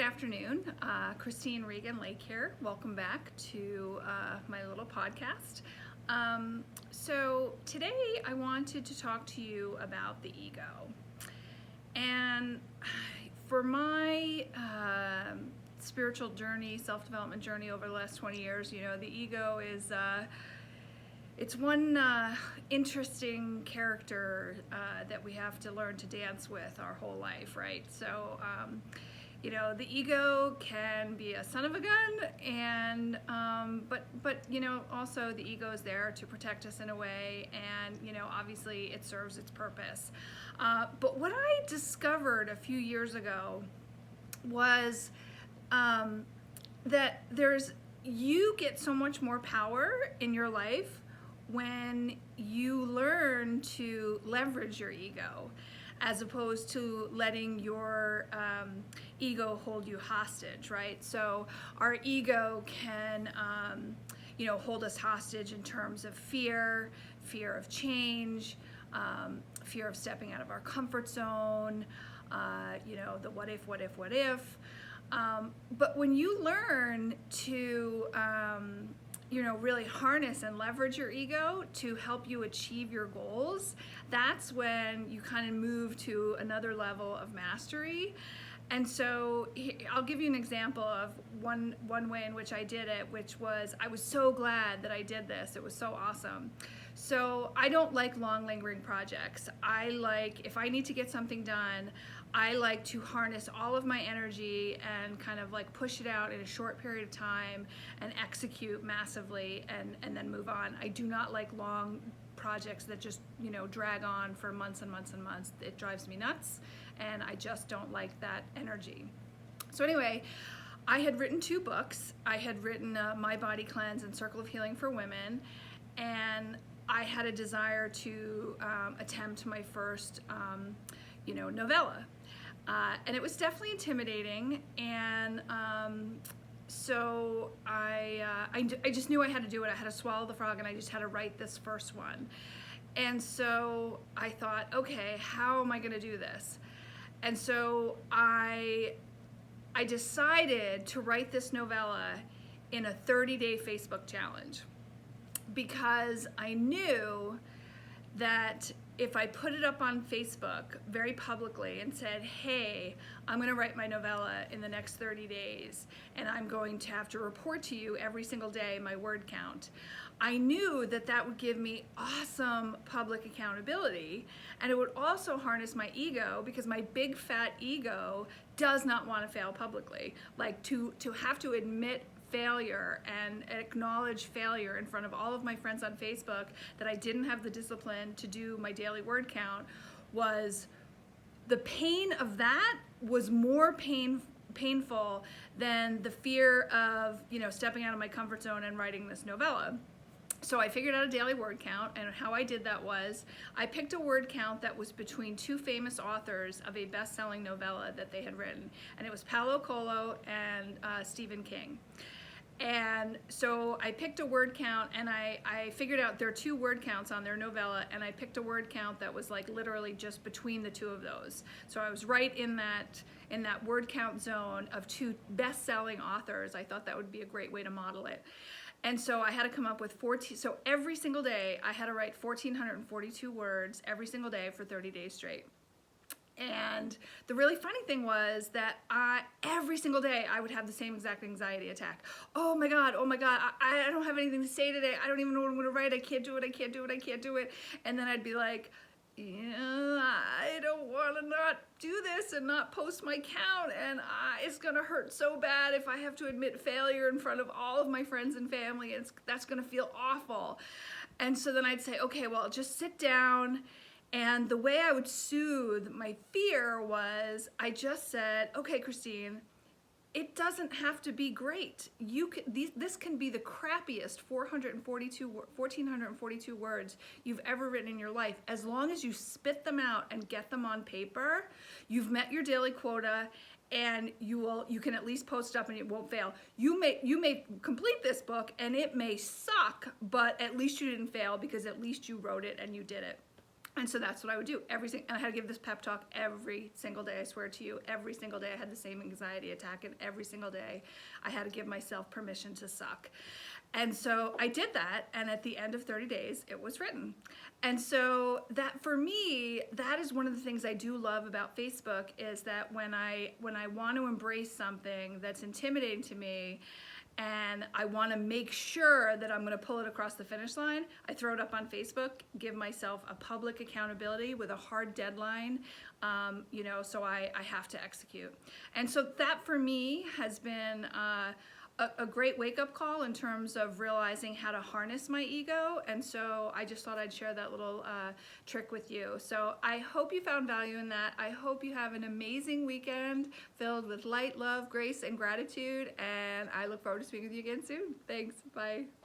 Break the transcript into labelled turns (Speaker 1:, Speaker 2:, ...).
Speaker 1: Good afternoon. Christine Regan Lake here. Welcome back to my little podcast. So today I wanted to talk to you about the ego. And for my spiritual journey, self-development journey over the last 20 years, you know, the ego is it's one interesting character that we have to learn to dance with our whole life, right? So, you know, the ego can be a son of a gun, and but you know, also the ego is there to protect us in a way, and you know, obviously it serves its purpose. But what I discovered a few years ago was that you get so much more power in your life when you learn to leverage your ego, as opposed to letting your ego hold you hostage, right? So our ego can, you know, hold us hostage in terms of fear of change, fear of stepping out of our comfort zone, you know, the what if. But when you learn to, you know, really harness and leverage your ego to help you achieve your goals, that's when you kind of move to another level of mastery. And so I'll give you an example of one way in which I did it, which was, I was so glad that I did this. It was so awesome. So I don't like long lingering projects. I like, if I need to get something done, I like to harness all of my energy and kind of like push it out in a short period of time and execute massively and then move on. I do not like long projects that just, you know, drag on for months and months and months. It drives me nuts, and I just don't like that energy. So anyway, I had written 2 books. I had written My Body Cleanse and Circle of Healing for Women, and I had a desire to attempt my first, you know, novella. And it was definitely intimidating, and so I just knew I had to do it. I had to swallow the frog, and I just had to write this first one. And so I thought, okay, how am I going to do this? And so I decided to write this novella in a 30-day Facebook challenge, because I knew that if I put it up on Facebook very publicly and said, hey, I'm going to write my novella in the next 30 days, and I'm going to have to report to you every single day my word count, I knew that that would give me awesome public accountability, and it would also harness my ego, because my big fat ego does not want to fail publicly. Like to have to admit failure and acknowledge failure in front of all of my friends on Facebook that I didn't have the discipline to do my daily word count, was the pain of that was more painful than the fear of, you know, stepping out of my comfort zone and writing this novella. So I figured out a daily word count, and how I did that was I picked a word count that was between 2 famous authors of a best-selling novella that they had written, and it was Paulo Coelho and Stephen King. And so I picked a word count, and I figured out there are 2 word counts on their novella, and I picked a word count that was like literally just between the 2 of those. So I was right in that word count zone of 2 best-selling authors. I thought that would be a great way to model it. And so I had to come up with 14, so every single day I had to write 1,442 words every single day for 30 days straight. And the really funny thing was that every single day I would have the same exact anxiety attack. Oh my God, I don't have anything to say today. I don't even know what I'm gonna write. I can't do it. And then I'd be like, yeah, I don't want to not do this and not post my count, and it's gonna hurt so bad if I have to admit failure in front of all of my friends and family. That's gonna feel awful. And so then I'd say, okay, well, just sit down. And the way I would soothe my fear was I just said, okay, Christine, it doesn't have to be great. This can be the crappiest 1,442 words you've ever written in your life. As long as you spit them out and get them on paper, you've met your daily quota, and you can at least post it up and it won't fail. You may complete this book and it may suck, but at least you didn't fail, because at least you wrote it and you did it. And so that's what I would do and I had to give this pep talk every single day. I swear to you, every single day I had the same anxiety attack, and every single day I had to give myself permission to suck. And so I did that, and at the end of 30 days, it was written. And so that, for me, that is one of the things I do love about Facebook, is that when I want to embrace something that's intimidating to me, and I want to make sure that I'm going to pull it across the finish line, I throw it up on Facebook, give myself a public accountability with a hard deadline, so I have to execute. And so that, for me, has been a great wake-up call in terms of realizing how to harness my ego. And so I just thought I'd share that little trick with you. So I hope you found value in that. I hope you have an amazing weekend filled with light, love, grace, and gratitude. And I look forward to speaking with you again soon. Thanks. Bye.